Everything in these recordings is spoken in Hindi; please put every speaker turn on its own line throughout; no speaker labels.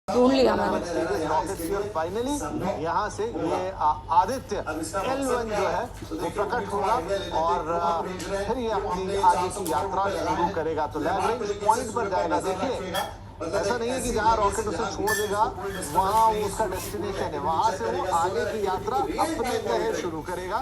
ढूंढ लिया मैंने।
फाइनली यहाँ से ये आदित्य L1 जो है वो प्रकट होगा और फिर ये अपनी आगे की यात्रा शुरू करेगा। तो लैग्रेंज पॉइंट पर जाएगा। देखिए ऐसा नहीं है कि जहाँ रॉकेट उसे छोड़ देगा वहाँ वो उसका डेस्टिनेशन है, वहाँ से वो आगे की यात्रा अपने तय शुरू करेगा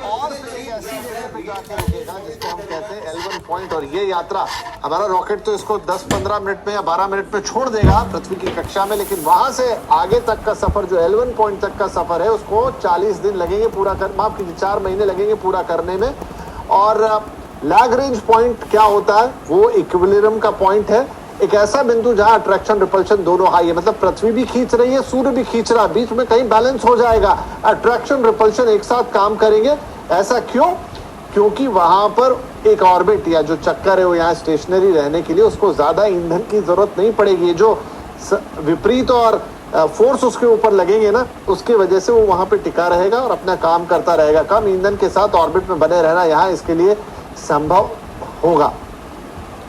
और फिर एक ऐसी जगह पे जाके रुकेगा जिसको हम कहते हैं L1 पॉइंट। और ये यात्रा हमारा रॉकेट तो इसको 10-15 मिनट में या 12 मिनट में छोड़ देगा पृथ्वी की कक्षा में, लेकिन वहां से आगे तक का सफर जो L1 पॉइंट तक का सफर है उसको 40 दिन लगेंगे पूरा कर, माफ कीजिए 4 महीने लगेंगे पूरा करने में। और लैग्रेंज पॉइंट क्या होता है? वो इक्विलिब्रियम का पॉइंट है, एक ऐसा बिंदु जहां अट्रैक्शन रिपल्शन दोनों हाई है, मतलब पृथ्वी भी खींच रही है, सूर्य भी खींच रहा है, बीच में कहीं बैलेंस हो जाएगा, अट्रैक्शन रिपल्शन एक साथ काम करेंगे। ऐसा क्यों? क्योंकि वहां पर एक ऑर्बिट या जो चक्कर है वो यहाँ स्टेशनरी रहने के लिए उसको ज्यादा ईंधन की जरूरत नहीं पड़ेगी। जो विपरीत और फोर्स उसके ऊपर लगेंगे ना, उसके वजह से वो वहां पे टिका रहेगा और अपना काम करता रहेगा। कम ईंधन के साथ ऑर्बिट में बने रहना यहाँ इसके लिए संभव होगा।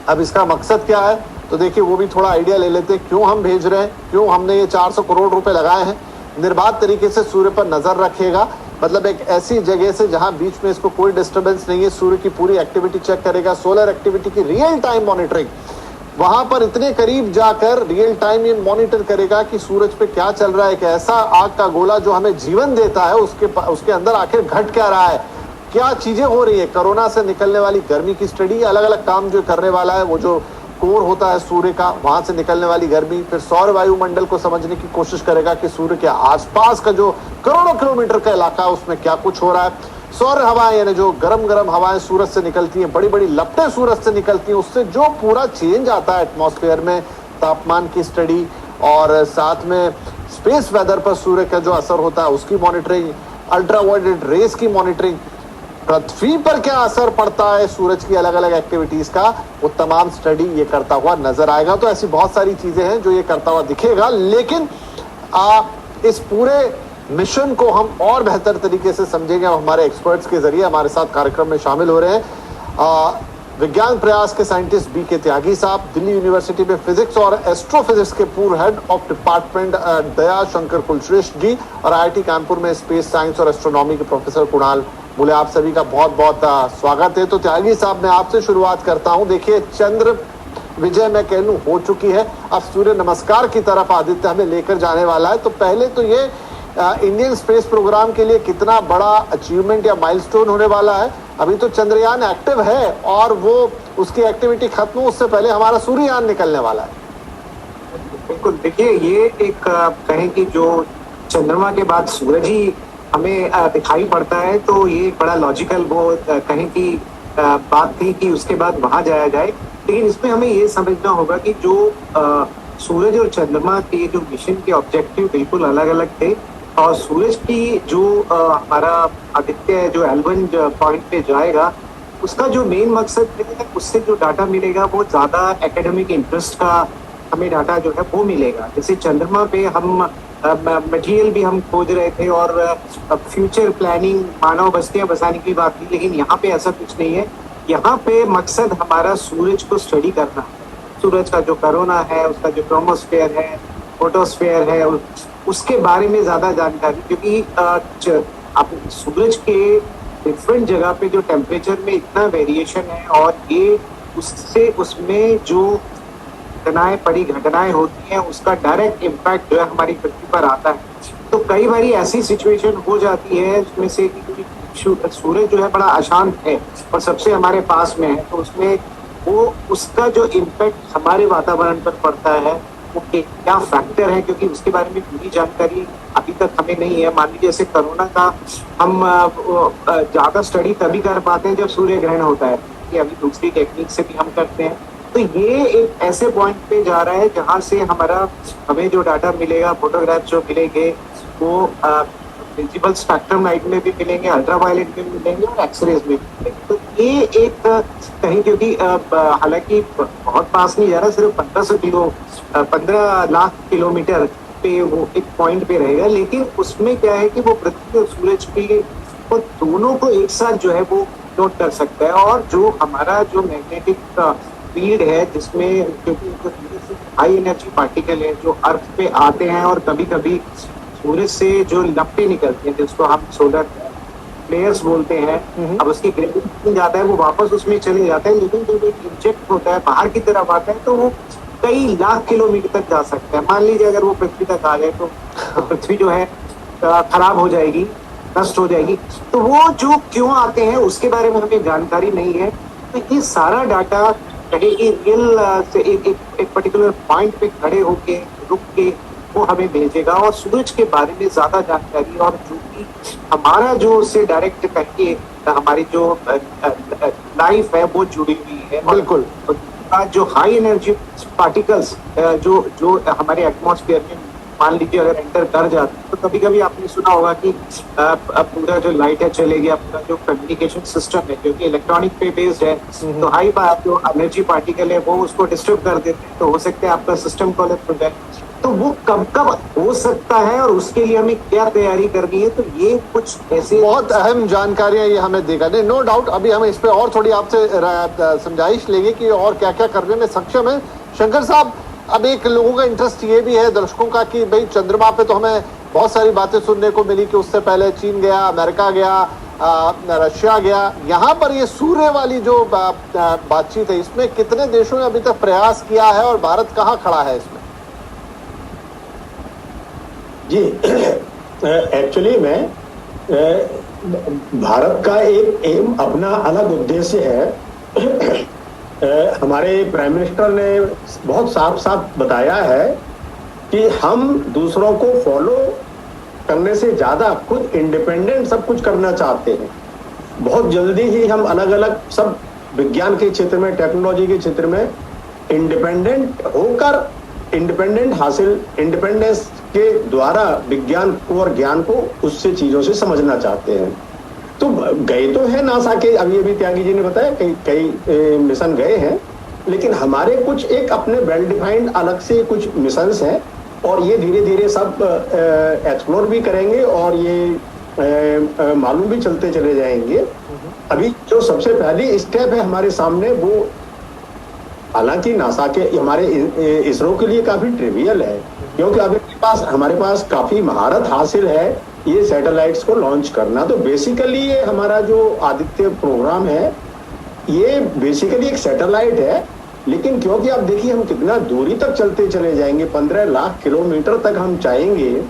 अब इसका मकसद क्या है तो देखिए वो भी थोड़ा आइडिया ले लेते हैं, क्यों हम भेज रहे हैं, क्यों हमने ये 400 करोड़ रुपए लगाए हैं। निर्बाध तरीके से सूर्य पर नजर रखेगा, मतलब एक ऐसी जगह से जहां बीच में इसको कोई डिस्टरबेंस नहीं है, सूर्य की पूरी एक्टिविटी चेक करेगा, सोलर एक्टिविटी की रियल टाइम मॉनिटरिंग, वहां पर इतने करीब जाकर रियल टाइम ये मॉनिटर करेगा कि सूरज पे क्या चल रहा है। एक ऐसा आग का गोला जो हमें जीवन देता है उसके अंदर आखिर घट क्या रहा है, क्या चीजें हो रही है। कोरोना से निकलने वाली गर्मी की स्टडी, अलग अलग काम जो करने वाला है, वो जो कोर होता है सूर्य का, वहां से निकलने वाली गर्मी, फिर सौर वायुमंडल को समझने की कोशिश करेगा कि सूर्य के आसपास का जो करोड़ों किलोमीटर का इलाका है उसमें क्या कुछ हो रहा है। सौर हवाएं यानी जो गरम गरम हवाएं सूरज से निकलती हैं, बड़ी बड़ी लपटें सूरज से निकलती हैं, उससे जो पूरा चेंज आता है एटमॉस्फेयर में, तापमान की स्टडी और साथ में स्पेस वेदर पर सूर्य का जो असर होता है उसकी मॉनिटरिंग, अल्ट्रावायलेट रेस की मॉनिटरिंग, पृथ्वी पर क्या असर पड़ता है सूरज की अलग अलग एक्टिविटीज का, वो तमाम स्टडी ये करता हुआ नजर आएगा। तो ऐसी बहुत सारी चीजें हैं जो ये करता हुआ दिखेगा, लेकिन इस पूरे मिशन को हम और बेहतर तरीके से समझेंगे। हमारे एक्सपर्ट्स के जरिए हमारे साथ कार्यक्रम में शामिल हो रहे हैं विज्ञान प्रयास के साइंटिस्ट B.K. त्यागी साहब, दिल्ली यूनिवर्सिटी में फिजिक्स और एस्ट्रोफिजिक्स के पूर्व head of department Daya Shankar Kulshreshtha जी, और IIT कानपुर में स्पेस साइंस और एस्ट्रोनॉमी के प्रोफेसर कुणाल बोले। आप सभी का बहुत बहुत स्वागत है। तो त्यागी साहब मैं आपसे शुरुआत करता हूं। देखिए चंद्र विजय मैं कह लूं हो चुकी है, अब सूर्य नमस्कार की तरफ आदित्य हमें लेकर जाने वाला है। तो पहले तो ये इंडियन स्पेस प्रोग्राम के लिए कितना बड़ा अचीवमेंट या माइलस्टोन होने वाला है। अभी तो चंद्रयान एक्टिव है और वो उसकी एक्टिविटी खत्म हो उससे पहले हमारा सूर्ययान निकलने वाला है।
बिल्कुल, देखिए ये एक कहें कि जो चंद्रमा के बाद सूरज ही हमें दिखाई पड़ता है, तो ये बड़ा लॉजिकल वो कहें कि बात थी कि उसके बाद वहां जाया जाए। लेकिन इसमें हमें ये समझना होगा कि जो सूरज और चंद्रमा के जो मिशन के ऑब्जेक्टिव बिल्कुल अलग अलग थे, और सूरज की जो हमारा आदित्य जो L1 पॉइंट पे जाएगा उसका जो मेन मकसद है, उससे जो डाटा मिलेगा वो ज्यादा एकेडमिक इंटरेस्ट का हमें डाटा जो है वो मिलेगा। जैसे चंद्रमा पे हम मटेरियल भी हम खोज रहे थे और फ्यूचर प्लानिंग, मानव बस्तियां बसाने की बात थी, लेकिन यहाँ पे ऐसा कुछ नहीं है। यहाँ पे मकसद हमारा सूरज को स्टडी करना है। सूरज का जो कोरोना है, उसका जो क्रोमोस्फेयर है, फोटोस्फेयर है, उसके बारे में ज्यादा जानकारी, क्योंकि अब सूरज के डिफरेंट जगह पे जो टेम्परेचर में इतना वेरिएशन है और ये उससे उसमें जो घटनाएं होती हैं उसका डायरेक्ट इम्पैक्ट जो है हमारी पृथ्वी पर आता है। तो कई बार ऐसी सिचुएशन हो जाती है जिसमें से सूरज जो है बड़ा अशांत है और सबसे हमारे पास में है, तो उसमें वो उसका जो इम्पैक्ट हमारे वातावरण पर पड़ता है वो क्या फैक्टर है, क्योंकि उसके बारे में पूरी जानकारी अभी तक हमें नहीं है। मान लीजिए जैसे कोरोना का हम ज्यादा स्टडी तभी कर पाते हैं जब सूर्य ग्रहण होता है, कि अभी दूसरी टेक्निक से भी हम करते हैं। तो ये एक ऐसे पॉइंट पे जा रहा है जहां से हमें जो डाटा मिलेगा, फोटोग्राफ जो मिलेंगे वो विजिबल स्पेक्ट्रम लाइट में भी मिलेंगे, अल्ट्रावायलेट में मिलेंगे और एक्सरेज में मिलेंगे। तो ये एक कहीं, क्योंकि हालांकि बहुत पास नहीं जा रहा, सिर्फ 15 लाख किलोमीटर पे वो एक पॉइंट पे रहेगा, लेकिन उसमें क्या है कि वो पृथ्वी और सूरज पे वो दोनों को एक साथ जो है वो नोट कर सकता है। और जो हमारा जो मैग्नेटिक फील्ड है जिसमें, क्योंकि हाई एनर्जी पार्टिकल है जो अर्थ पे आते हैं और कभी कभी सूरज से जो लपटें निकलती हैं जिसको हम सोलर फ्लेयर्स बोलते हैं, अब उसकी ग्रेविटी जाता है वो वापस उसमें चले जाता है, लेकिन जब एक इंजेक्ट होता है बाहर की तरफ आता है तो वो कई लाख किलोमीटर तक जा सकता है। मान लीजिए अगर वो पृथ्वी तक आ जाए तो पृथ्वी जो है खराब हो जाएगी, नष्ट हो जाएगी। तो वो जो क्यों आते हैं उसके बारे में हमें जानकारी नहीं है। तो ये सारा डाटा कहीं रियल से एक पर्टिकुलर पॉइंट पे खड़े होके रुक के वो हमें भेजेगा और सूरज के बारे में ज्यादा जानकारी और जो कि हमारा जो उससे डायरेक्ट करके हमारी जो लाइफ है वो जुड़ी हुई है।
बिल्कुल।
जो हाई एनर्जी पार्टिकल्स जो जो हमारे एटमॉस्फेयर में मान लीजिए अगर एंटर कर जाते हैं तो कभी कभी आपने सुना होगा कि पूरा जो लाइट है चले गया, पूरा जो कम्युनिकेशन सिस्टम है जो कि इलेक्ट्रॉनिक पे बेस्ड है, तो हाई जो एनर्जी पार्टिकल है वो उसको डिस्टर्ब कर देते हैं, तो हो सकता है आपका सिस्टम कोलैप्स हो जाए। तो वो कब कब हो सकता है और उसके लिए हमें क्या तैयारी करनी है, तो ये कुछ ऐसे
बहुत अहम जानकारियां ये हमें देगा। नहीं, नो डाउट अभी हम इस पे और थोड़ी आपसे समझाइश लेंगे कि और क्या क्या करने में सक्षम है। शंकर साहब, अब एक लोगों का इंटरेस्ट ये भी है दर्शकों का कि भाई चंद्रमा पे तो हमें बहुत सारी बातें सुनने को मिली कि उससे पहले चीन गया, अमेरिका गया, रशिया गया, यहाँ पर ये सूर्य वाली जो बातचीत है इसमें कितने देशों ने अभी तक प्रयास किया है और भारत कहाँ खड़ा है इसमें?
जी एक्चुअली में भारत का एक एम अपना अलग उद्देश्य है। हमारे प्राइम मिनिस्टर ने बहुत साफ साफ बताया है कि हम दूसरों को फॉलो करने से ज्यादा खुद इंडिपेंडेंट सब कुछ करना चाहते हैं। बहुत जल्दी ही हम अलग अलग सब विज्ञान के क्षेत्र में, टेक्नोलॉजी के क्षेत्र में इंडिपेंडेंट होकर इंडिपेंडेंस के द्वारा विज्ञान को और ज्ञान को उससे चीजों से समझना चाहते हैं। तो गए तो है नासा के, अभी त्यागी जी ने बताया कई मिशन गए हैं, लेकिन हमारे कुछ एक अपने वेल डिफाइंड अलग से कुछ मिशंस हैं और ये धीरे धीरे सब एक्सप्लोर भी करेंगे और ये मालूम भी चलते चले जाएंगे। अभी जो सबसे पहली स्टेप है हमारे सामने वो, हालांकि नासा के हमारे इसरो के लिए काफी ट्रिवियल है, क्योंकि अभी हमारे पास काफी महारत हासिल है ये सैटेलाइट्स को लॉन्च करना। तो बेसिकली ये हमारा जो आदित्य प्रोग्राम है ये बेसिकली एक सैटेलाइट है, लेकिन क्योंकि आप देखिए हम कितना दूरी तक चलते चले जाएंगे, 15 लाख किलोमीटर तक हम जाएंगे।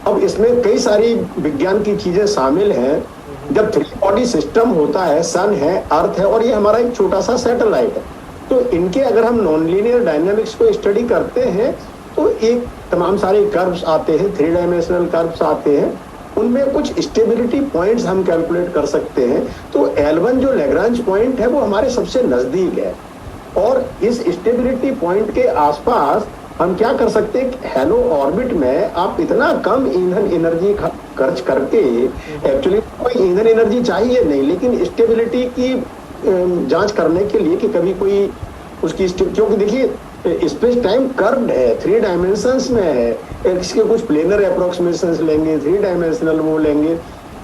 अब इसमें कई सारी विज्ञान की चीजें शामिल हैं। जब 3 बॉडी सिस्टम होता है, सन है, अर्थ है और ये हमारा एक छोटा सा सैटेलाइट है, तो इनके अगर हम नॉन लीनियर डायनामिक्स को स्टडी करते हैं तो एक तमाम सारे कर्व्स आते हैं, 3 डायमेंशनल कर्व्स आते हैं, उनमें कुछ स्टेबिलिटी पॉइंट्स हम कैलकुलेट कर सकते हैं। तो L1 जो लैग्रांज पॉइंट है वो हमारे सबसे नजदीक है और इस स्टेबिलिटी पॉइंट के आसपास हम क्या कर सकते हैं, हेलो ऑर्बिट में आप इतना कम ईंधन एनर्जी खर्च करके, एक्चुअली कोई ईंधन एनर्जी चाहिए नहीं, लेकिन स्टेबिलिटी की जांच करने के लिए कि कभी कोई उसकी, क्योंकि देखिए स्पेस टाइम कर्व्ड है, 3 डायमेंशंस में है, इसके कुछ प्लेनर अप्रोक्सीमेशंस लेंगे, 3 डायमेंशनल वो लेंगे,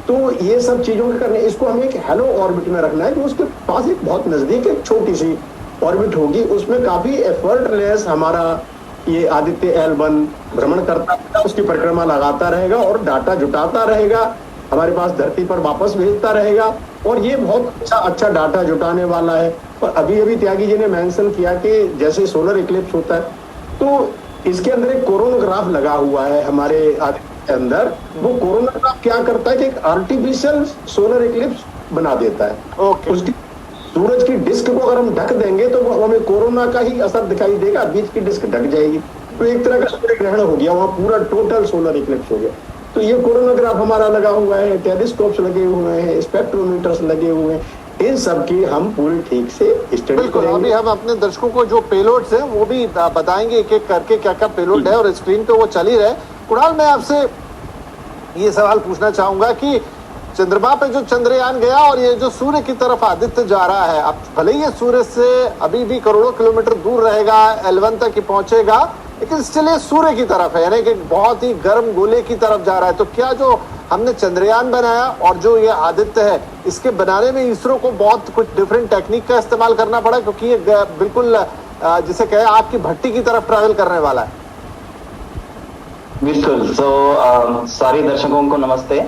तो ये सब चीजों के करने इसको हमें एक हेलो ऑर्बिट में रखना है, जो उसके पास एक बहुत नजदीक एक छोटी सी ऑर्बिट होगी, उसमें काफी एफर्टलेस हमारा ये आदित्य L1 भ्रमण करता रहेगा, उसकी परिक्रमा लगाता रहेगा और डाटा जुटाता रहेगा, हमारे पास धरती पर वापस भेजता रहेगा और ये बहुत अच्छा डाटा जुटाने वाला है। और अभी त्यागी जी ने मेंशन किया कि जैसे सोलर इक्लिप्स होता है तो इसके अंदर एक कोरोनोग्राफ लगा हुआ है हमारे आदित्य के अंदर। वो कोरोनोग्राफ क्या करता है कि एक आर्टिफिशियल सोलर इक्लिप्स बना देता है। उसकी सूरज की डिस्क को अगर हम ढक देंगे तो वो हमें कोरोना का ही असर दिखाई देगा, बीच की डिस्क ढक जाएगी, तो एक तरह का सूर्य ग्रहण हो गया, वहाँ पूरा टोटल सोलर इक्लिप्स हो गया। तो ये कोरोनोग्राफ हमारा लगा हुआ है, टेलीस्कोप्स लगे हुए हैं, स्पेक्ट्रोमीटर्स लगे हुए हैं, इन सब की हम पूरी ठीक से स्टडी करेंगे।
अभी हम अपने दर्शकों को जो पेलोड्स हैं वो भी बताएंगे एक एक करके क्या क्या पेलोड है और स्क्रीन पे वो चल ही रहे। कुणाल, मैं आपसे ये सवाल पूछना चाहूंगा कि चंद्रमा पे जो चंद्रयान गया और ये जो सूर्य की तरफ आदित्य जा रहा है, अब भले ही ये सूर्य से अभी भी करोड़ों किलोमीटर दूर रहेगा, L1 तक ही पहुंचेगा, लेकिन स्टिल ये सूर्य की तरफ है, यानी कि बहुत ही गर्म गोले की तरफ जा रहा है। तो क्या जो हमने चंद्रयान बनाया और जो ये आदित्य है इसके बनाने में इसरो को बहुत कुछ डिफरेंट टेक्निक का इस्तेमाल करना पड़ा, क्योंकि ये बिल्कुल जिसे कहे आग की भट्टी की तरफ ट्रैवल करने वाला है।
बिल्कुल। सारे दर्शकों को नमस्ते।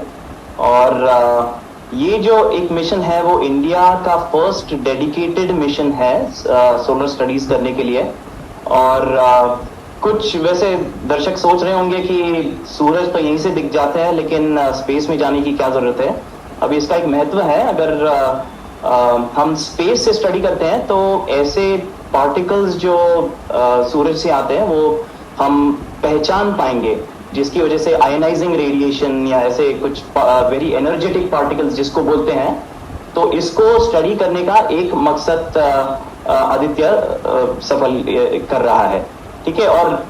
और ये जो एक मिशन है वो इंडिया का फर्स्ट डेडिकेटेड मिशन है सोलर स्टडीज करने के लिए। और कुछ वैसे दर्शक सोच रहे होंगे कि सूरज तो यहीं से दिख जाते हैं, लेकिन स्पेस में जाने की क्या जरूरत है। अब इसका एक महत्व है। अगर हम स्पेस से स्टडी करते हैं तो ऐसे पार्टिकल्स जो सूरज से आते हैं वो हम पहचान पाएंगे, जिसकी वजह से आयनाइजिंग रेडिएशन या ऐसे कुछ वेरी एनर्जेटिक पार्टिकल्स जिसको बोलते हैं, तो इसको स्टडी करने का एक मकसद आदित्य सफल कर रहा है। ठीक है। और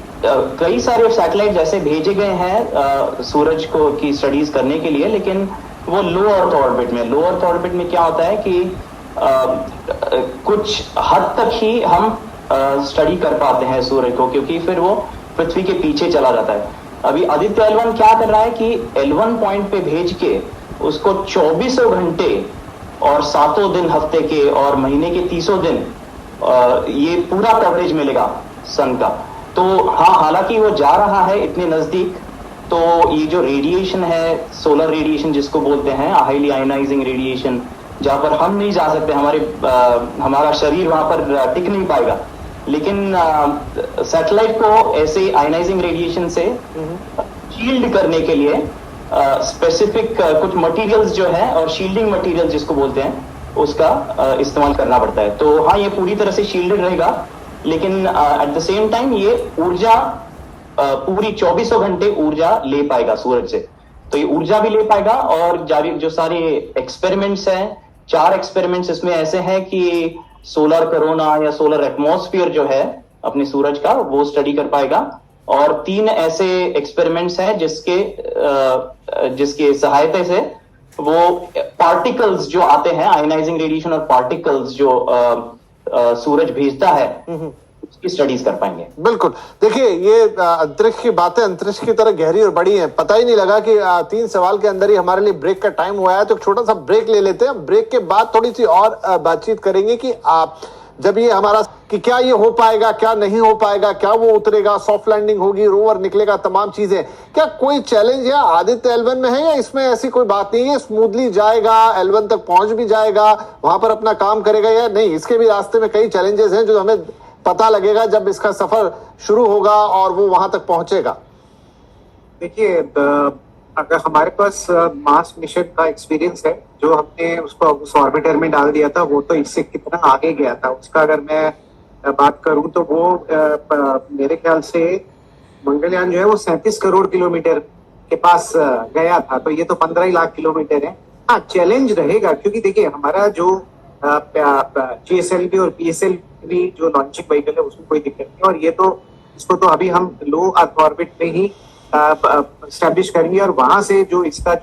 कई सारे सैटेलाइट ऐसे भेजे गए हैं सूरज को की स्टडीज करने के लिए, लेकिन वो लो अर्थ ऑर्बिट में। लो अर्थ ऑर्बिट में क्या होता है कि कुछ हद तक ही हम स्टडी कर पाते हैं सूरज को, क्योंकि फिर वो पृथ्वी के पीछे चला जाता है। अभी आदित्य L1 क्या कर रहा है कि L1 पॉइंट पे भेज के उसको 24 घंटे और 7 दिन हफ्ते के और महीने के 30 दिन ये पूरा कवरेज मिलेगा सन का। तो हाँ, हालांकि वो जा रहा है इतने नजदीक, तो ये जो रेडिएशन है, सोलर रेडिएशन जिसको बोलते हैं, हाईली आयनाइजिंग रेडिएशन, जहां पर हम नहीं जा सकते, हमारा शरीर वहां पर टिक नहीं पाएगा, लेकिन सैटेलाइट को ऐसे आयनाइजिंग रेडिएशन से शील्ड करने के लिए स्पेसिफिक कुछ मटेरियल्स जो है, और शील्डिंग मटेरियल जिसको बोलते हैं, उसका इस्तेमाल करना पड़ता है। तो हाँ, ये पूरी तरह से शील्डेड रहेगा, लेकिन एट द सेम टाइम ये ऊर्जा पूरी 24 घंटे ऊर्जा ले पाएगा सूरज से। तो ये ऊर्जा भी ले पाएगा। और जारी जो सारे एक्सपेरिमेंट्स हैं, 4 एक्सपेरिमेंट्स इसमें ऐसे हैं कि सोलर कोरोना या सोलर एटमॉस्फेयर जो है अपने सूरज का, वो स्टडी कर पाएगा। और 3 ऐसे एक्सपेरिमेंट्स हैं जिसके सहायता से वो पार्टिकल्स जो आते हैं, आयनाइजिंग रेडिएशन और पार्टिकल्स जो सूरज भेजता है, उसकी स्टडीज कर पाएंगे।
बिल्कुल। देखिए, ये अंतरिक्ष की बातें अंतरिक्ष की तरह गहरी और बड़ी हैं। पता ही नहीं लगा कि 3 सवाल के अंदर ही हमारे लिए ब्रेक का टाइम हुआ है। तो छोटा सा ब्रेक ले लेते हैं। ब्रेक के बाद थोड़ी सी और बातचीत करेंगे कि जब ये हमारा कि क्या ये हो पाएगा, क्या नहीं हो पाएगा, क्या वो उतरेगा, सॉफ्ट लैंडिंग होगी, रोवर निकलेगा, तमाम चीजें, क्या कोई चैलेंज या आदित्य L1 में है, या इसमें ऐसी कोई बात नहीं है, स्मूथली जाएगा, L1 तक पहुंच भी जाएगा, वहां पर अपना काम करेगा, या नहीं, इसके भी रास्ते में कई चैलेंजेस हैं जो हमें पता लगेगा जब इसका सफर शुरू होगा और वो वहां तक पहुंचेगा।
देखिए, अगर हमारे पास मार्स मिशन का एक्सपीरियंस है, जो हमने उसको उस ऑर्बिटर में डाल दिया था, वो तो इससे कितना आगे गया था। उसका अगर मैं बात करूं तो वो मेरे ख्याल से मंगलयान जो है वो 37 करोड़ किलोमीटर के पास गया था। तो ये तो 15 लाख किलोमीटर है। हाँ, चैलेंज रहेगा, क्योंकि देखिए हमारा जो GSLV और PSLV जो लॉन्चिंग व्हीकल है उसमें कोई दिक्कत नहीं, और ये तो इसको तो अभी हम लो अर्थ ऑर्बिट में ही स्टैब्लिश करेंगे, और वहां से जो इसका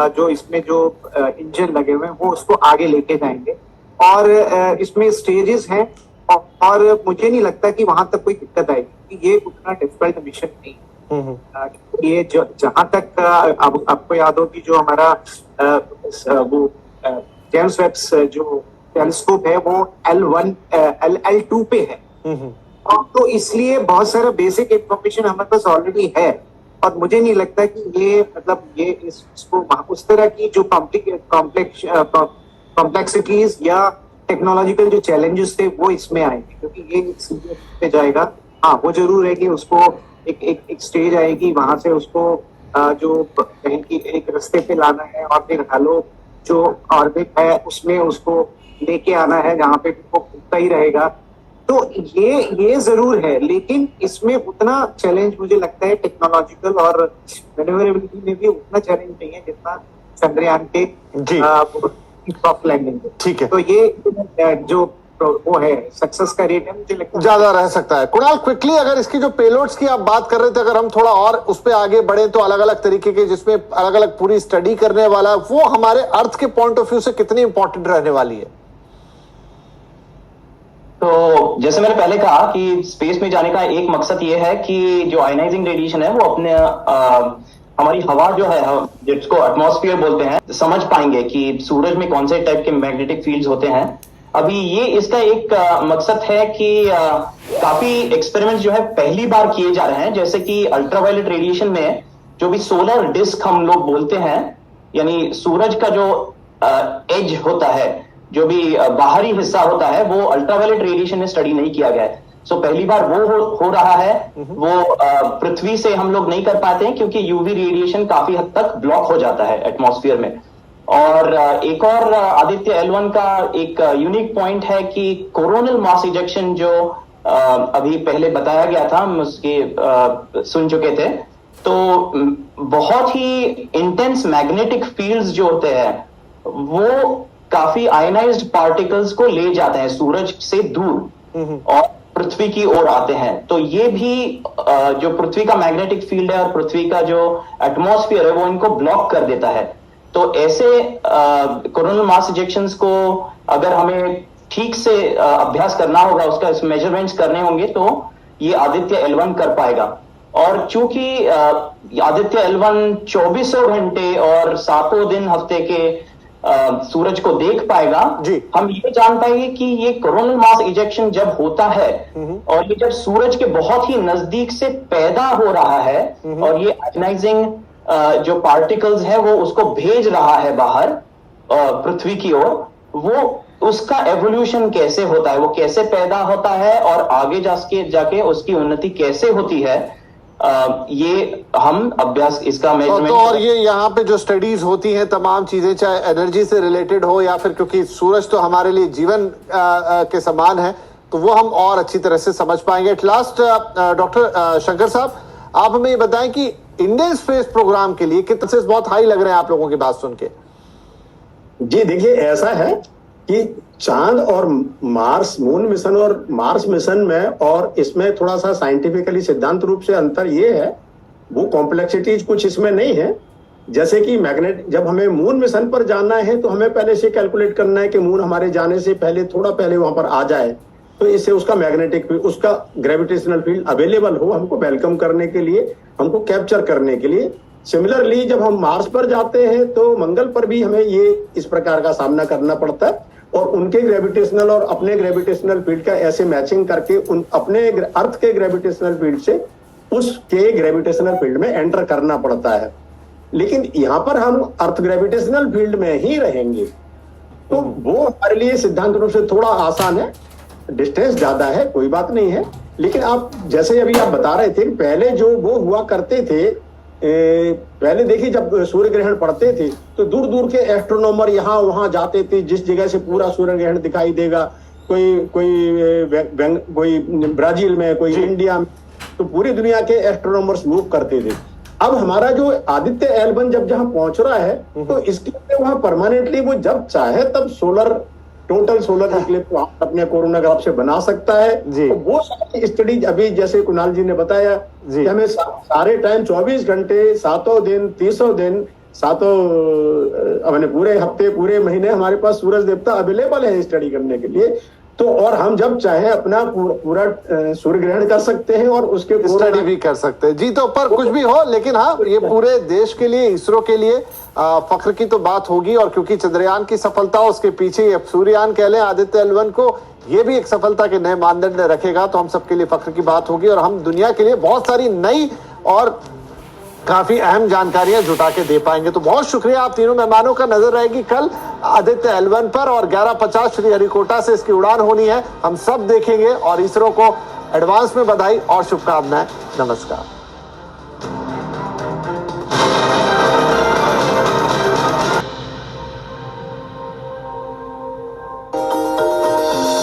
जो इसमें जो इंजन लगे हुए हैं वो उसको आगे लेके जाएंगे। और इसमें स्टेजेस हैं, और मुझे नहीं लगता कि वहां तक कोई दिक्कत आएगी। ये उतना डिफिकल्ट मिशन नहीं। ये जहां तक आपको याद हो कि जो हमारा वो जेम्स वेब जो टेलीस्कोप है वो L2 पे है, और तो इसलिए बहुत सारा बेसिक इंफॉर्मेशन हमारे पास ऑलरेडी है। और मुझे नहीं लगता कि ये मतलब ये इसको उस तरह की जो कॉम्प्लेक्सिटीज या टेक्नोलॉजिकल जो चैलेंजेस थे वो इसमें आएंगे, क्योंकि ये सीधे पे जाएगा। हाँ, वो जरूर है कि उसको एक स्टेज आएगी, वहां से उसको जो कहीं की एक रास्ते पे लाना है, और फिर हेलो जो ऑर्बिट है उसमें उसको लेके आना है, जहाँ पे वो घूमता ही रहेगा। तो ये जरूर है, लेकिन इसमें उतना चैलेंज मुझे लगता है टेक्नोलॉजिकल और मैन्यूवरेबिलिटी में भी उतना चैलेंज नहीं है जितना चंद्रयान के सॉफ्ट लैंडिंग।
ठीक है।
तो ये जो वो है सक्सेस का रेट है, मुझे लगता है
ज्यादा रह सकता है। कुणाल, क्विकली अगर इसकी जो पेलोड्स की आप बात कर रहे थे, अगर हम थोड़ा और उस पर आगे बढ़े, तो अलग अलग तरीके के जिसमें अलग अलग पूरी स्टडी करने वाला, वो हमारे अर्थ के पॉइंट ऑफ व्यू से कितनी इंपॉर्टेंट रहने वाली है?
तो जैसे मैंने पहले कहा कि स्पेस में जाने का एक मकसद ये है कि जो आयनाइजिंग रेडिएशन है वो अपने हमारी हवा जो है जिसको एटमॉस्फेयर बोलते हैं, समझ पाएंगे कि सूरज में कौन से टाइप के मैग्नेटिक फील्ड्स होते हैं। अभी ये इसका एक मकसद है कि काफी एक्सपेरिमेंट्स जो है पहली बार किए जा रहे हैं, जैसे कि अल्ट्रावायलेट रेडिएशन में जो भी सोलर डिस्क हम लोग बोलते हैं, यानी सूरज का जो एज होता है, जो भी बाहरी हिस्सा होता है, वो अल्ट्रावायलेट रेडिएशन में स्टडी नहीं किया गया है। सो पहली बार वो हो रहा है। वो पृथ्वी से हम लोग नहीं कर पाते हैं क्योंकि यूवी रेडिएशन काफी हद तक ब्लॉक हो जाता है एटमॉस्फेयर में। और एक और आदित्य L1 का एक यूनिक पॉइंट है कि कोरोनल मास इजेक्शन जो अभी पहले बताया गया था, हम उसके सुन चुके थे, तो बहुत ही इंटेंस मैग्नेटिक फील्ड्स जो होते हैं वो काफी आयनाइज्ड पार्टिकल्स को ले जाते हैं सूरज से दूर और पृथ्वी की ओर आते हैं। तो ये भी जो पृथ्वी का मैग्नेटिक फील्ड है और पृथ्वी का जो एटमॉस्फेयर है वो इनको ब्लॉक कर देता है। तो ऐसे कोरोनल मास इजेक्शंस को अगर हमें ठीक से अभ्यास करना होगा, उसका मेजरमेंट्स करने होंगे, तो ये आदित्य L1 कर पाएगा। और चूंकि आदित्य L1 24 घंटे और 7 दिन हफ्ते के सूरज को देख पाएगा, हम ये जान पाएंगे कि ये कोरोनल मास इजेक्शन जब होता है और ये जब सूरज के बहुत ही नजदीक से पैदा हो रहा है और ये आयनाइजिंग जो पार्टिकल्स है वो उसको भेज रहा है बाहर पृथ्वी की ओर, वो उसका एवोल्यूशन कैसे होता है, वो कैसे पैदा होता है और आगे जाके उसकी उन्नति कैसे होती है, ये हम अभ्यास इसका मेजरमेंट।
तो और ये यहाँ पे जो स्टडीज होती हैं तमाम चीजें, चाहे एनर्जी से रिलेटेड हो या फिर, क्योंकि सूरज तो हमारे लिए जीवन के समान है, तो वो हम और अच्छी तरह से समझ पाएंगे। एट लास्ट डॉक्टर शंकर साहब, आप हमें ये बताएं कि इंडियन स्पेस प्रोग्राम के लिए कितने बहुत हाई लग रहे हैं आप लोगों की बात सुन के?
जी देखिए, ऐसा है कि चांद और मार्स, मून मिशन और मार्स मिशन में और इसमें थोड़ा सा साइंटिफिकली सिद्धांत रूप से अंतर ये है, वो कॉम्प्लेक्सिटीज कुछ इसमें नहीं है। जैसे कि मैग्नेट, जब हमें मून मिशन पर जाना है तो हमें पहले से कैलकुलेट करना है कि मून हमारे जाने से पहले थोड़ा पहले वहां पर आ जाए, तो इससे उसका मैग्नेटिक फील्ड, उसका ग्रेविटेशनल फील्ड अवेलेबल हो हमको वेलकम करने के लिए, हमको कैप्चर करने के लिए। सिमिलरली जब हम मार्स पर जाते हैं तो मंगल पर भी हमें ये इस प्रकार का सामना करना पड़ता है और उनके ग्रेविटेशनल और अपने ग्रेविटेशनल फील्ड का ऐसे मैचिंग करके उन अपने अर्थ के ग्रेविटेशनल फील्ड से उसके ग्रेविटेशनल फील्ड में एंटर करना पड़ता है। लेकिन यहाँ पर हम अर्थ ग्रेविटेशनल फील्ड में ही रहेंगे, तो वो हमारे लिए सिद्धांत रूप से थोड़ा आसान है। डिस्टेंस ज्यादा है, कोई बात नहीं है, लेकिन आप जैसे अभी आप बता रहे थे, पहले जो वो हुआ करते थे, पहले देखिए जब सूर्य ग्रहण पड़ते थे तो दूर दूर के एस्ट्रोनॉमर यहाँ वहां जाते थे, जिस जगह से पूरा सूर्य ग्रहण दिखाई देगा, कोई ब्राजील में, कोई इंडिया में, तो पूरी दुनिया के एस्ट्रोनॉमर्स मूव करते थे। अब हमारा जो आदित्य L1 जब जहां पहुंच रहा है तो इसके लिए वहां परमानेंटली वो जब चाहे तब टोटल सोलर इक्लिप्स अपने कोरोनाग्राफ से बना सकता है। तो वो सारी स्टडी अभी जैसे कुणाल जी ने बताया कि हमें सारे टाइम 24 घंटे 7 दिन 30 दिन 7 अपने पूरे हफ्ते पूरे महीने हमारे पास सूरज देवता अवेलेबल है स्टडी करने के लिए। तो और हम जब चाहे अपना पूरा सूर्य ग्रहण कर सकते हैं और उसके
स्टडी भी कर सकते हैं। जी, तो पर कुछ भी हो, लेकिन हाँ, ये पूरे देश के लिए, इसरो के लिए फख्र की तो बात होगी। और क्योंकि चंद्रयान की सफलता, उसके पीछे सूर्ययान कह लें आदित्य L1 को, ये भी एक सफलता के नए मानदंड रखेगा, तो हम सबके लिए फख्र की बात होगी और हम दुनिया के लिए बहुत सारी नई और काफी अहम जानकारियां जुटा के दे पाएंगे। तो बहुत शुक्रिया आप तीनों मेहमानों का। नजर रहेगी कल आदित्य L1 पर और 11:50 श्रीहरिकोटा से इसकी उड़ान होनी है, हम सब देखेंगे। और इसरो को एडवांस में बधाई और शुभकामनाएं। नमस्कार।